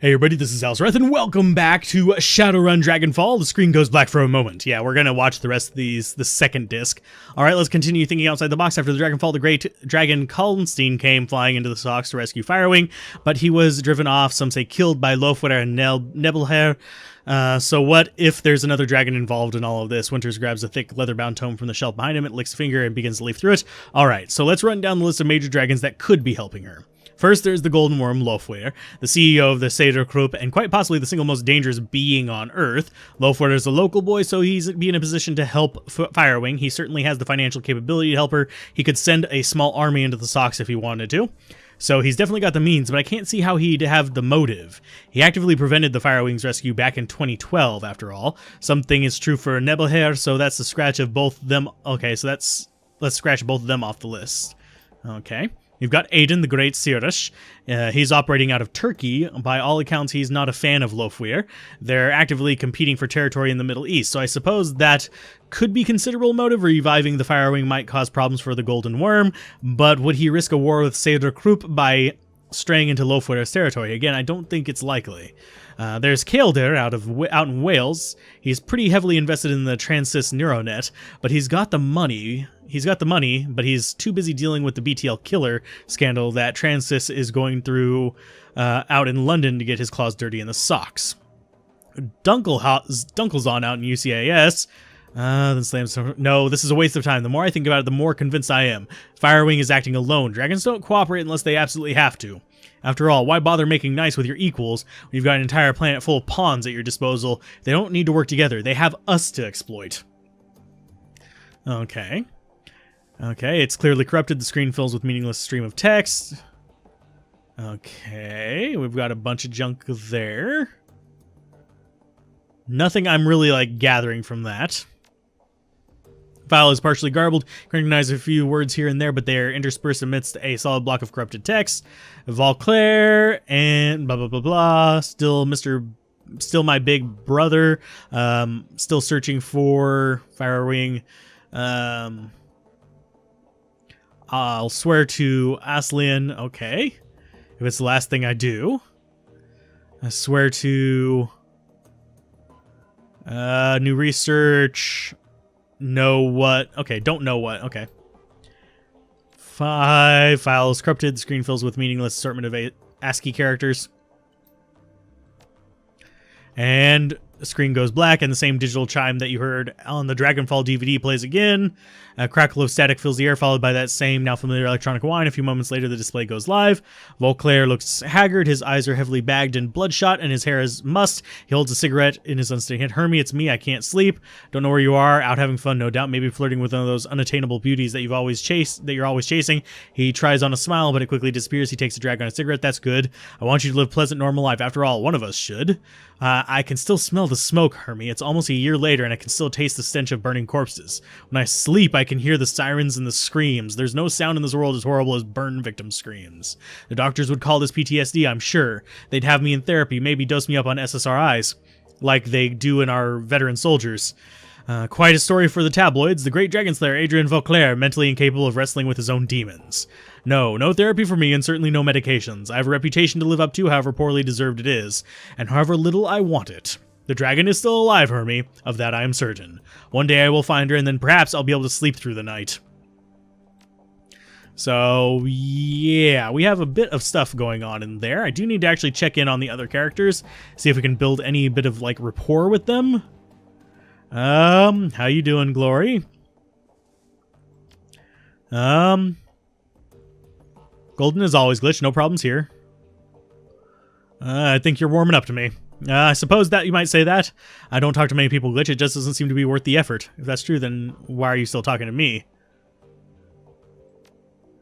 Hey everybody, this is Alzorath, and welcome back to Shadowrun Dragonfall. The screen goes black for a moment. Yeah, we're gonna watch the rest of these, the second disc. Alright, let's continue thinking outside the box. After the Dragonfall, the great dragon Kallenstein came flying into the Sox to rescue Firewing, but he was driven off, some say killed, by Lofweir and Nebelhair. So what if there's another dragon involved in all of this? Winters grabs a thick leather-bound tome from the shelf behind him, it licks a finger and begins to leaf through it. Alright, so let's run down the list of major dragons that could be helping her. First, there's the Golden Worm, Lofweir, the CEO of the Shadowrun, and quite possibly the single most dangerous being on Earth. Lofweir is a local boy, so he's be in a position to help Firewing. He certainly has the financial capability to help her. He could send a small army into the Sox if he wanted to. So he's definitely got the means, but I can't see how he'd have the motive. He actively prevented the Firewing's rescue back in 2012, after all. Something is true for Nebelhair, so that's the scratch of both of them. Okay, so let's scratch both of them off the list. Okay. You've got Aiden, the Great Sirish. He's operating out of Turkey. By all accounts, he's not a fan of Lofweir. They're actively competing for territory in the Middle East, so I suppose that could be considerable motive. Reviving the Firewing might cause problems for the Golden Worm, but would he risk a war with Shadowrun by straying into Lofweir's territory? Again, I don't think it's likely. There's Kael'dir out in Wales. He's pretty heavily invested in the Transys Neuronet, but he's got the money. But he's too busy dealing with the BTL killer scandal that Transys is going through out in London to get his claws dirty in the socks. Dunkelzahn out in UCAS. Then slams. No, this is a waste of time. The more I think about it, the more convinced I am. Firewing is acting alone. Dragons don't cooperate unless they absolutely have to. After all, why bother making nice with your equals when you've got an entire planet full of pawns at your disposal? They don't need to work together. They have us to exploit. Okay. Okay, it's clearly corrupted. The screen fills with meaningless stream of text. Okay, we've got a bunch of junk there. Nothing I'm really, gathering from that. File is partially garbled. You can recognize a few words here and there, but they're interspersed amidst a solid block of corrupted text. Valclair and blah, blah, blah, blah. Still my big brother. Still searching for Firewing. I'll swear to Aslian. Okay. If it's the last thing I do. I swear to... new research... Know what? Okay, don't know what. Okay. 5 files corrupted. The screen fills with meaningless assortment of ASCII characters. And the screen goes black, and the same digital chime that you heard on the Dragonfall DVD plays again. A crackle of static fills the air, followed by that same now familiar electronic whine. A few moments later, the display goes live. Valclair looks haggard. His eyes are heavily bagged and bloodshot, and his hair is mussed. He holds a cigarette in his unsteady hand. Hermie, it's me. I can't sleep. Don't know where you are. Out having fun, no doubt. Maybe flirting with one of those unattainable beauties that you're always chasing. He tries on a smile, but it quickly disappears. He takes a drag on a cigarette. That's good. I want you to live a pleasant, normal life. After all, one of us should. I can still smell the smoke, Hermie. It's almost a year later, and I can still taste the stench of burning corpses. When I sleep, I can hear the sirens and the screams. There's no sound in this world as horrible as burn victim screams. The doctors would call this PTSD, I'm sure. They'd have me in therapy, maybe dose me up on SSRIs, like they do in our veteran soldiers. Quite a story for the tabloids. The great dragon slayer Adrian Valclair, mentally incapable of wrestling with his own demons. No therapy for me, and certainly no medications. I have a reputation to live up to, however poorly deserved it is, and however little I want it. The dragon is still alive, Hermie. Of that I am certain. One day I will find her, and then perhaps I'll be able to sleep through the night. So, yeah, we have a bit of stuff going on in there. I do need to actually check in on the other characters, see if we can build any bit of, rapport with them. How you doing, Glory? Golden as always, Glitch, no problems here. I think you're warming up to me. I suppose that you might say that. I don't talk to many people, Glitch. It just doesn't seem to be worth the effort. If that's true, then why are you still talking to me?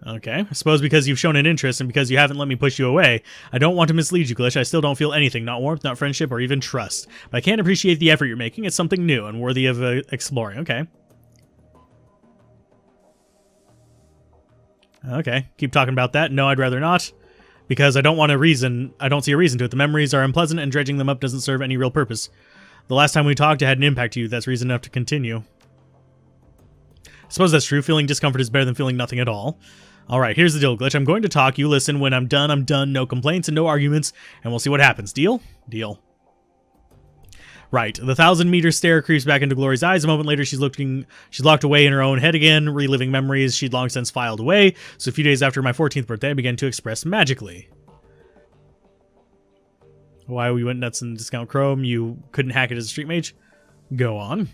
Okay, I suppose because you've shown an interest and because you haven't let me push you away. I don't want to mislead you, Glitch. I still don't feel anything, not warmth, not friendship, or even trust. But I can't appreciate the effort you're making. It's something new and worthy of exploring. Okay. Okay, keep talking about that. No, I'd rather not. Because I don't see a reason to it. The memories are unpleasant, and dredging them up doesn't serve any real purpose. The last time we talked, it had an impact to you. That's reason enough to continue. I suppose that's true. Feeling discomfort is better than feeling nothing at all. Alright, here's the deal, Glitch. I'm going to talk, you listen. When I'm done, no complaints and no arguments, and we'll see what happens. Deal? Deal. Right. The 1,000-meter stare creeps back into Glory's eyes. A moment later, she's locked away in her own head again, reliving memories she'd long since filed away. So a few days after my 14th birthday, I began to express magically. Why we went nuts in Discount Chrome? You couldn't hack it as a street mage? Go on.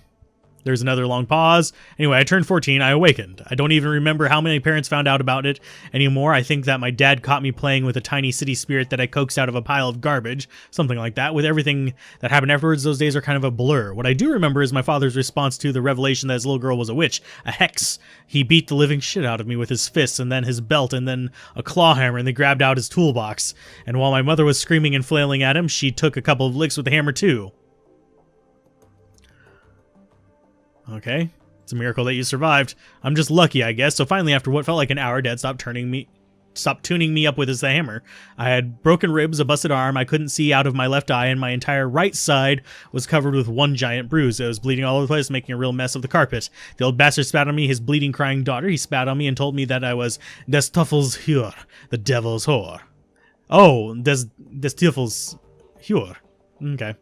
There's another long pause. Anyway, I turned 14. I awakened. I don't even remember how many parents found out about it anymore. I think that my dad caught me playing with a tiny city spirit that I coaxed out of a pile of garbage. Something like that. With everything that happened afterwards, those days are kind of a blur. What I do remember is my father's response to the revelation that his little girl was a witch. A hex. He beat the living shit out of me with his fists, and then his belt, and then a claw hammer, and they grabbed out his toolbox. And while my mother was screaming and flailing at him, she took a couple of licks with the hammer too. Okay, it's a miracle that you survived. I'm just lucky, I guess. So finally, after what felt like an hour, Dad stopped tuning me up with his hammer. I had broken ribs, a busted arm, I couldn't see out of my left eye, and my entire right side was covered with one giant bruise. It was bleeding all over the place, making a real mess of the carpet. The old bastard spat on me, his bleeding, crying daughter. He spat on me and told me that I was des Teufels Hure, the devil's whore. Oh, des Teufels Hure. Okay.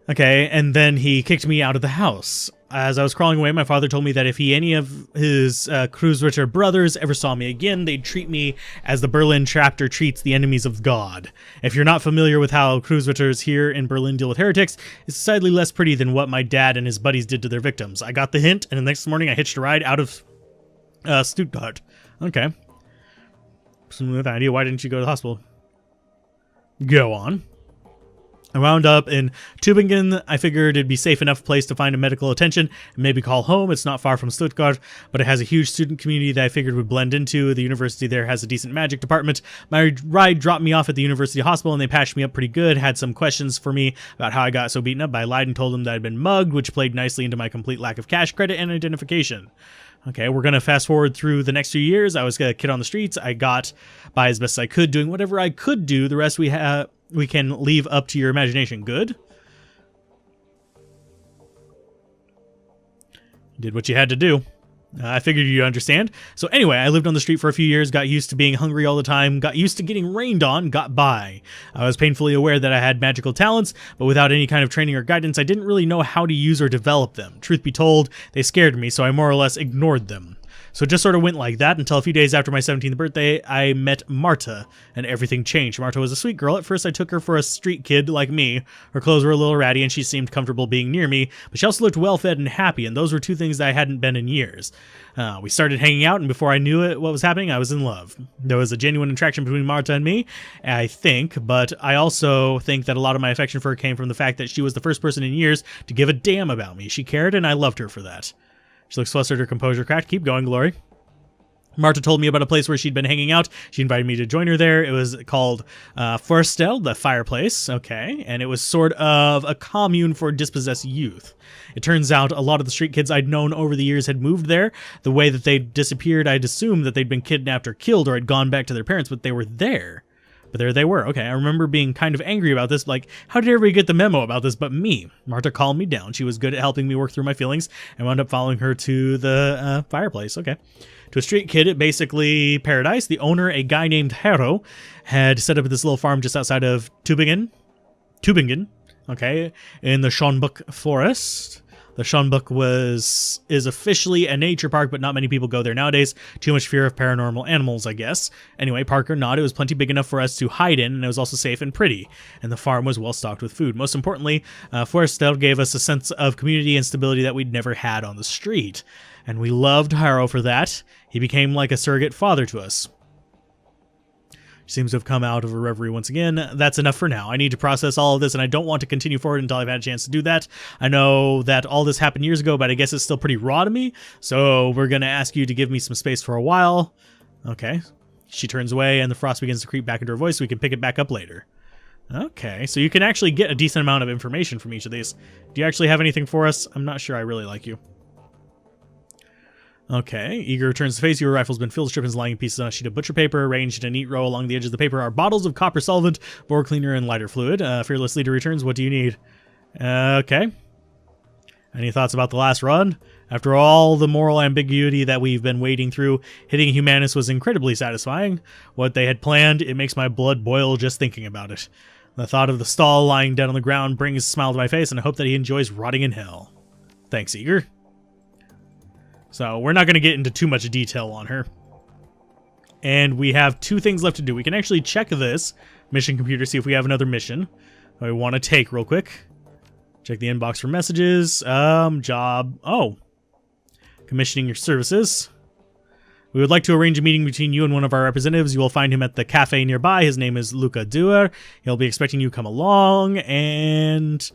Okay, and then he kicked me out of the house. As I was crawling away, my father told me that if any of his Kreuzritter brothers ever saw me again, they'd treat me as the Berlin chapter treats the enemies of God. If you're not familiar with how Kreuzritters here in Berlin deal with heretics, it's decidedly less pretty than what my dad and his buddies did to their victims. I got the hint, and the next morning I hitched a ride out of Stuttgart. Okay. Smooth idea. Why didn't you go to the hospital? Go on. I wound up in Tübingen. I figured it'd be safe enough place to find a medical attention and maybe call home. It's not far from Stuttgart, but it has a huge student community that I figured would blend into. The university there has a decent magic department. My ride dropped me off at the university hospital, and they patched me up pretty good. Had some questions for me about how I got so beaten up. I lied and told them that I'd been mugged, which played nicely into my complete lack of cash credit and identification. Okay, we're going to fast forward through the next few years. I was a kid on the streets. I got by as best as I could, doing whatever I could do. The rest we can leave up to your imagination. Good. Did what you had to do. I figured you'd understand. So anyway, I lived on the street for a few years, got used to being hungry all the time, got used to getting rained on, got by. I was painfully aware that I had magical talents, but without any kind of training or guidance, I didn't really know how to use or develop them. Truth be told, they scared me, so I more or less ignored them. So it just sort of went like that until a few days after my 17th birthday, I met Marta, and everything changed. Marta was a sweet girl. At first, I took her for a street kid like me. Her clothes were a little ratty, and she seemed comfortable being near me, but she also looked well-fed and happy, and those were two things that I hadn't been in years. We started hanging out, and before I knew it, what was happening, I was in love. There was a genuine attraction between Marta and me, I think, but I also think that a lot of my affection for her came from the fact that she was the first person in years to give a damn about me. She cared, and I loved her for that. She looks flustered, her composure cracked. Keep going, Glory. Marta told me about a place where she'd been hanging out. She invited me to join her there. It was called Forstel, the fireplace. Okay, and it was sort of a commune for dispossessed youth. It turns out a lot of the street kids I'd known over the years had moved there. The way that they disappeared, I'd assumed that they'd been kidnapped or killed or had gone back to their parents, but they were there. But there they were. Okay, I remember being kind of angry about this, like, how did everybody get the memo about this but me? Marta calmed me down. She was good at helping me work through my feelings, and wound up following her to the fireplace. Okay. To a street kid, it basically paradise. The owner, a guy named Hero, had set up this little farm just outside of Tübingen, okay, in the Schönbuck forest. The Schönbuck is officially a nature park, but not many people go there nowadays. Too much fear of paranormal animals, I guess. Anyway, park or not, it was plenty big enough for us to hide in, and it was also safe and pretty. And the farm was well stocked with food. Most importantly, Forstel gave us a sense of community and stability that we'd never had on the street. And we loved Haro for that. He became like a surrogate father to us. She seems to have come out of her reverie once again. That's enough for now. I need to process all of this, and I don't want to continue forward until I've had a chance to do that. I know that all this happened years ago, but I guess it's still pretty raw to me. So we're going to ask you to give me some space for a while. Okay. She turns away, and the frost begins to creep back into her voice, so we can pick it back up later. Okay, so you can actually get a decent amount of information from each of these. Do you actually have anything for us? I'm not sure I really like you. Okay, Eager turns to face. Your rifle's been filled, stripped and lying in pieces on a sheet of butcher paper. Arranged in a neat row along the edge of the paper are bottles of copper solvent, bore cleaner, and lighter fluid. Fearless Leader returns. What do you need? Okay. Any thoughts about the last run? After all the moral ambiguity that we've been wading through, hitting Humanus was incredibly satisfying. What they had planned, it makes my blood boil just thinking about it. The thought of the stall lying dead on the ground brings a smile to my face, and I hope that he enjoys rotting in hell. Thanks, Eager. So, we're not going to get into too much detail on her. And we have 2 things left to do. We can actually check this mission computer, see if we have another mission that we want to take real quick. Check the inbox for messages. Job. Oh. Commissioning your services. We would like to arrange a meeting between you and one of our representatives. You will find him at the cafe nearby. His name is Luca Duer. He'll be expecting you to come along. And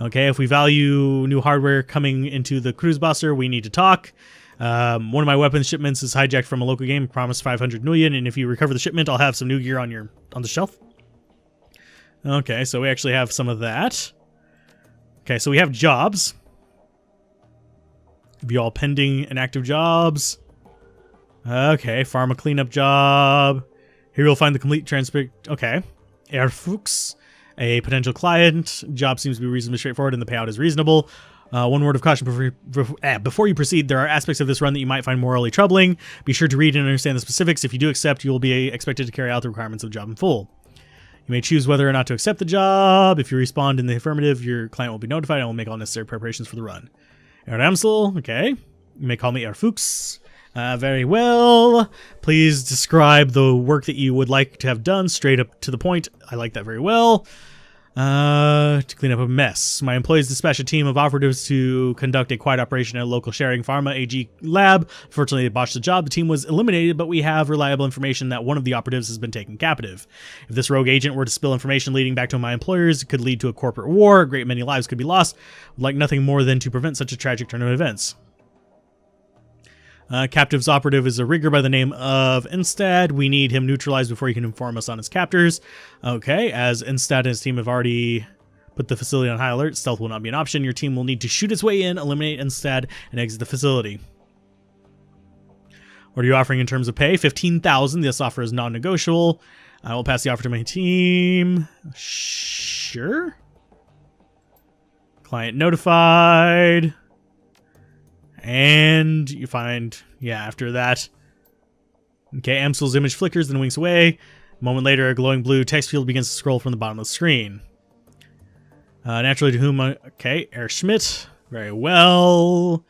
okay, if we value new hardware coming into the cruise buster, we need to talk. One of my weapons shipments is hijacked from a local game. Promised 500 million, and if you recover the shipment, I'll have some new gear on the shelf. Okay, so we actually have some of that. Okay, so we have jobs. View all pending and active jobs. Okay, pharma cleanup job. Here you'll find the complete transcript. Okay. Erfux, a potential client. Job seems to be reasonably straightforward and the payout is reasonable. One word of caution before you proceed. There are aspects of this run that you might find morally troubling. Be sure to read and understand the specifics. If you do accept, you will be expected to carry out the requirements of the job in full. You may choose whether or not to accept the job. If you respond in the affirmative, your client will be notified and will make all necessary preparations for the run. Erdamsel, okay. You may call me Erfux. Very well. Please describe the work that you would like to have done straight up to the point. I like that very well. To clean up a mess. My employees dispatch a team of operatives to conduct a quiet operation at a local sharing pharma AG lab. Fortunately, they botched the job. The team was eliminated, but we have reliable information that one of the operatives has been taken captive. If this rogue agent were to spill information leading back to my employers, it could lead to a corporate war. A great many lives could be lost. Would like nothing more than to prevent such a tragic turn of events. Captive's operative is a rigger by the name of Instad. We need him neutralized before he can inform us on his captors. Okay, as Instad and his team have already put the facility on high alert, stealth will not be an option. Your team will need to shoot its way in, eliminate Instad, and exit the facility. What are you offering in terms of pay? 15,000. This offer is non-negotiable. I will pass the offer to my team. Sure. Client notified. And you find, yeah, after that. Okay, Amsel's image flickers, then winks away. A moment later, a glowing blue text field begins to scroll from the bottom of the screen. Naturally to whom, okay, Herr Schmidt. Very well.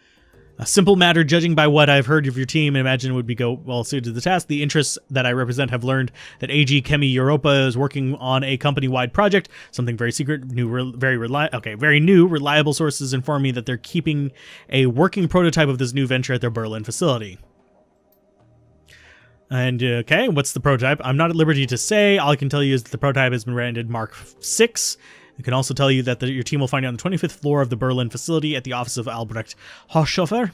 A simple matter, judging by what I've heard of your team, and imagine it would be well suited to the task. The interests that I represent have learned that AG Chemi Europa is working on a company-wide project, something very secret, very new. Reliable sources inform me that they're keeping a working prototype of this new venture at their Berlin facility. And, okay, what's the prototype? I'm not at liberty to say. All I can tell you is that the prototype has been branded Mark 6. I can also tell you that your team will find it on the 25th floor of the Berlin facility at the office of Albrecht Hochschoffer.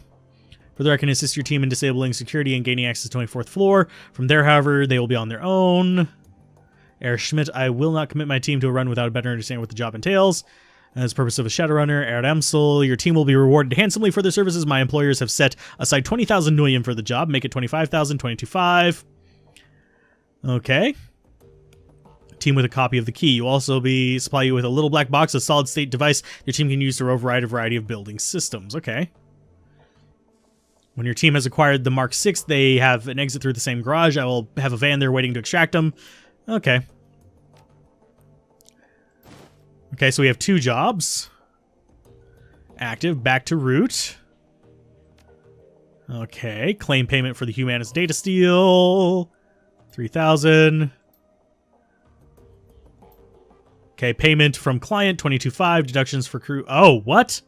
Further, I can assist your team in disabling security and gaining access to the 24th floor. From there, however, they will be on their own. Herr Schmidt, I will not commit my team to a run without a better understanding what the job entails. As purpose of a Shadowrunner, Erdamsel, your team will be rewarded handsomely for their services. My employers have set aside 20,000 million for the job. Make it 25,000, 22.5. Okay. Team with a copy of the key. You'll also supply you with a little black box, a solid-state device your team can use to override a variety of building systems. Okay. When your team has acquired the Mark 6, they have an exit through the same garage. I will have a van there waiting to extract them. Okay. Okay, so we have 2 jobs. Active, back to root. Okay, claim payment for the Humanus data steal. 3,000. Okay, payment from client, 22.5. Deductions for crew. Oh, what?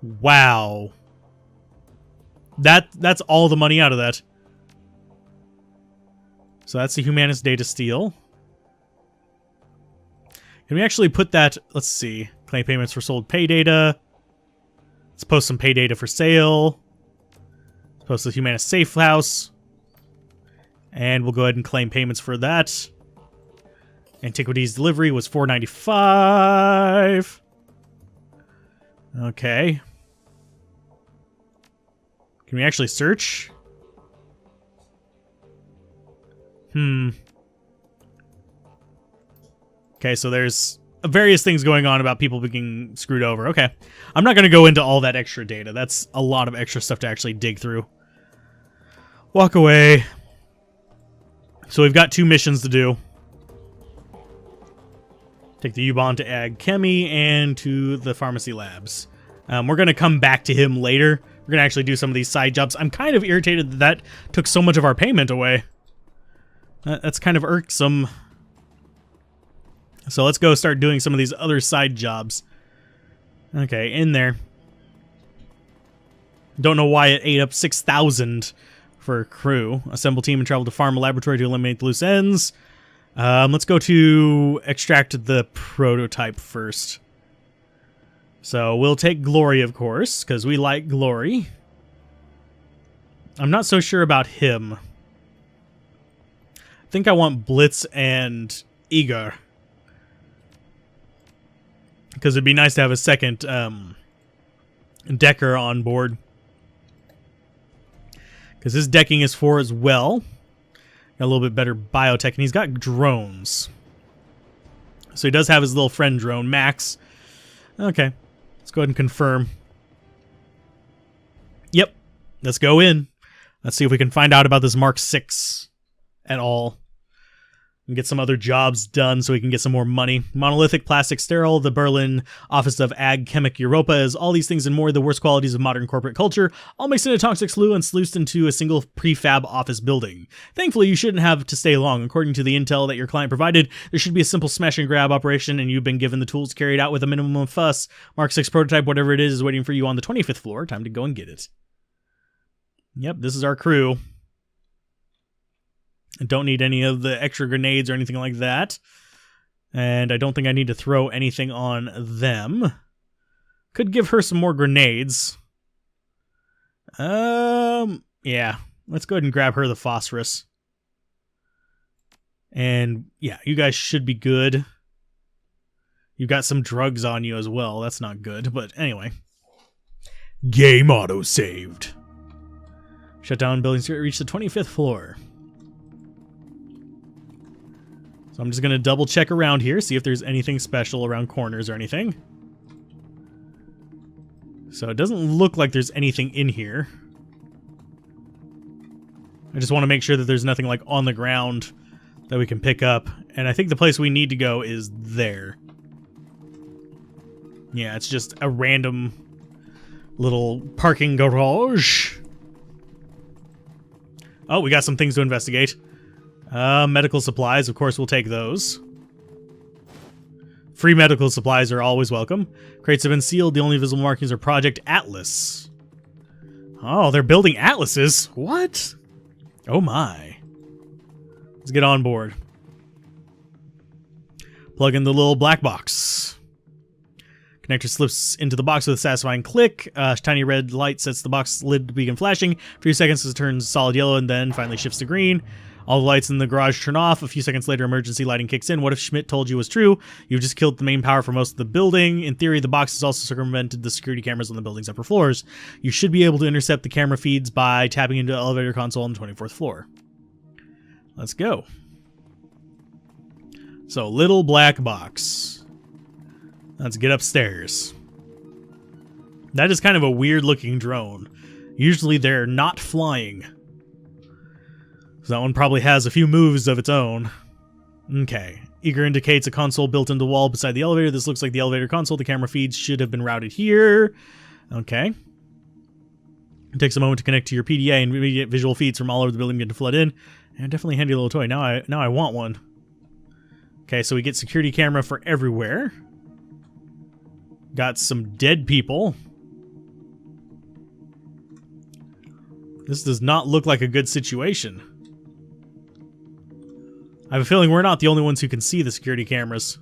Wow. That's all the money out of that. So that's the Humanus data steal. Can we actually put that... Let's see. Claim payments for sold pay data. Let's post some pay data for sale. Let's post the Humanus safe house. And we'll go ahead and claim payments for that. Antiquities delivery was $4.95. Okay. Can we actually search? Okay, so there's various things going on about people being screwed over. Okay. I'm not going to go into all that extra data. That's a lot of extra stuff to actually dig through. Walk away. So we've got 2 missions to do. Take the U-Bahn to Ag Chemi and to the pharmacy labs. We're going to come back to him later. We're going to actually do some of these side jobs. I'm kind of irritated that that took so much of our payment away. That's kind of irksome. So let's go start doing some of these other side jobs. Okay, in there. Don't know why it ate up 6,000 for crew. Assemble team and travel to Pharma Laboratory to eliminate the loose ends. Let's go to extract the prototype first. So we'll take Glory, of course, because we like Glory. I'm not so sure about him. I think I want Blitz and Igor. Because it'd be nice to have a second decker on board. Because his decking is 4 as well. Got a little bit better biotech, and he's got drones. So he does have his little friend drone, Max. Okay, let's go ahead and confirm. Yep, let's go in. Let's see if we can find out about this Mark 6 at all. And get some other jobs done so we can get some more money. Monolithic, plastic, sterile, the Berlin office of Ag Chemic Europa is all these things and more, the worst qualities of modern corporate culture, all mixed in a toxic slew and sluiced into a single prefab office building. Thankfully, you shouldn't have to stay long. According to the intel that your client provided, there should be a simple smash and grab operation, and you've been given the tools carried out with a minimum of fuss. Mark 6 prototype, whatever it is waiting for you on the 25th floor. Time to go and get it. Yep, this is our crew. I don't need any of the extra grenades or anything like that. And I don't think I need to throw anything on them. Could give her some more grenades. Yeah. Let's go ahead and grab her the phosphorus. And yeah, you guys should be good. You've got some drugs on you as well. That's not good, but anyway. Game auto-saved. Shut down building secret, reach the 25th floor. So I'm just going to double check around here, see if there's anything special around corners or anything. So it doesn't look like there's anything in here. I just want to make sure that there's nothing like on the ground that we can pick up. And I think the place we need to go is there. Yeah, it's just a random little parking garage. Oh, we got some things to investigate. Medical supplies, of course, we'll take those. Free medical supplies are always welcome. Crates have been sealed. The only visible markings are Project Atlas. Oh, they're building atlases. What? Oh my. Let's get on board. Plug in the little black box. Connector slips into the box with a satisfying click. Tiny red light sets the box lid to begin flashing. For a few seconds it turns solid yellow and then finally shifts to green. All the lights in the garage turn off. A few seconds later, emergency lighting kicks in. What if Schmidt told you was true? You've just killed the main power for most of the building. In theory, the box has also circumvented the security cameras on the building's upper floors. You should be able to intercept the camera feeds by tapping into the elevator console on the 24th floor. Let's go. So, little black box. Let's get upstairs. That is kind of a weird looking drone. Usually they're not flying. So that one probably has a few moves of its own. Okay. Eager indicates a console built into the wall beside the elevator. This looks like the elevator console. The camera feeds should have been routed here. Okay. It takes a moment to connect to your PDA and immediate visual feeds from all over the building begin to flood in. And definitely a handy little toy. Now I want one. Okay, so we get security camera for everywhere. Got some dead people. This does not look like a good situation. I have a feeling we're not the only ones who can see the security cameras.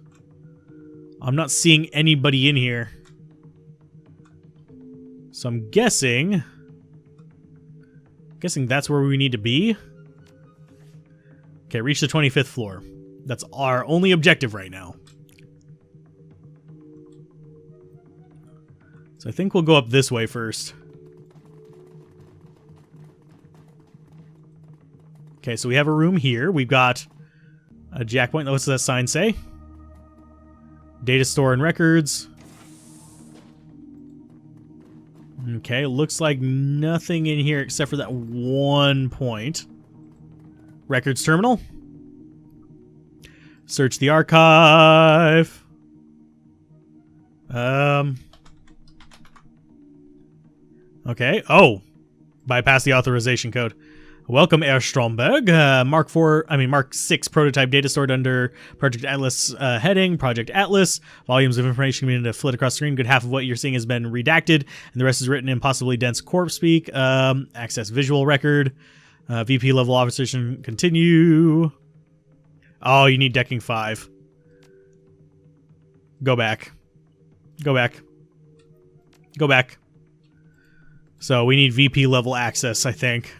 I'm not seeing anybody in here. So I'm guessing that's where we need to be. Okay, reach the 25th floor. That's our only objective right now. So I think we'll go up this way first. Okay, so we have a room here. We've got a jack point. What's that sign say? Data store and records. Okay, looks like nothing in here except for that one point. Records terminal. Search the archive. Okay. Oh, bypass the authorization code. Welcome, Herr Stromberg. Mark 6 prototype data stored under Project Atlas heading. Project Atlas. Volumes of information beginning to flit across the screen. Good half of what you're seeing has been redacted, and the rest is written in possibly dense corp speak. Access visual record. VP level authorization continue. Oh, you need decking 5. Go back. Go back. Go back. So we need VP level access, I think.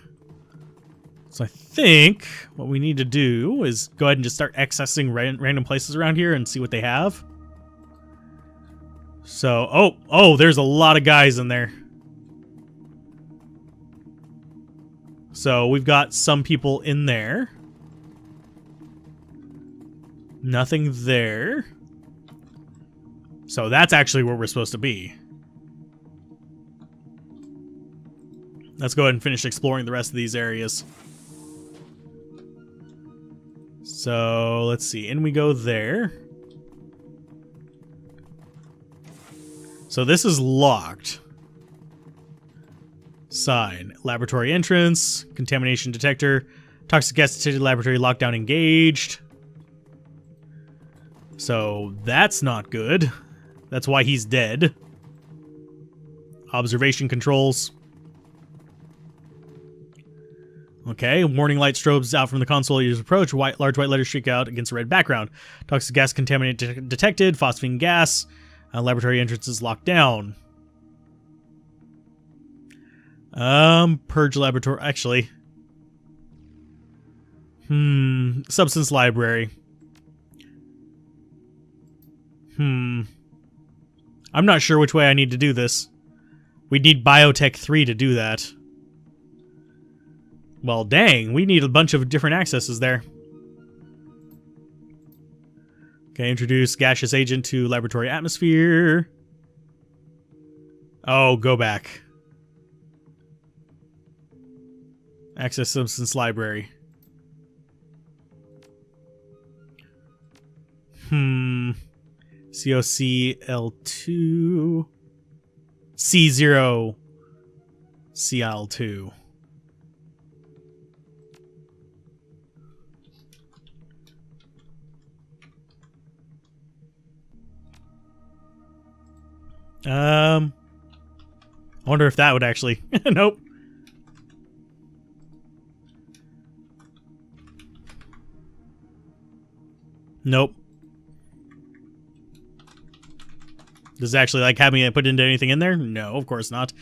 So I think what we need to do is go ahead and just start accessing random places around here and see what they have. So, oh, there's a lot of guys in there. So we've got some people in there. Nothing there. So that's actually where we're supposed to be. Let's go ahead and finish exploring the rest of these areas. So let's see. In we go there. So this is locked. Sign. Laboratory entrance. Contamination detector. Toxic gas detected. Laboratory lockdown engaged. So that's not good. That's why he's dead. Observation controls. Okay, warning light strobes out from the console. Users approach. Large white letters streak out against a red background. Toxic gas contaminant detected. Phosphine gas. Laboratory entrance is locked down. Purge laboratory. Actually. Substance library. I'm not sure which way I need to do this. We'd need Biotech 3 to do that. Well, dang, we need a bunch of different accesses there. Okay, introduce gaseous agent to laboratory atmosphere. Oh, go back. Access substance library. COC L2. C0 CL2. I wonder if that would actually... Nope. Nope. Does it actually like have me put into anything in there? No, of course not.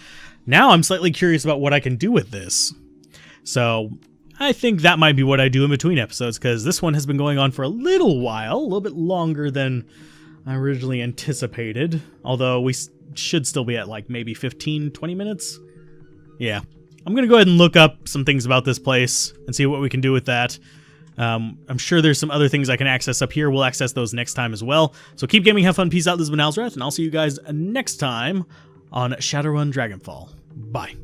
Now I'm slightly curious about what I can do with this. So I think that might be what I do in between episodes, because this one has been going on for a little while, a little bit longer than I originally anticipated. Although we should still be at like maybe 15, 20 minutes. Yeah. I'm going to go ahead and look up some things about this place and see what we can do with that. I'm sure there's some other things I can access up here. We'll access those next time as well. So keep gaming, have fun, peace out. This has been Alzorath, and I'll see you guys next time on Shadowrun Dragonfall. Bye.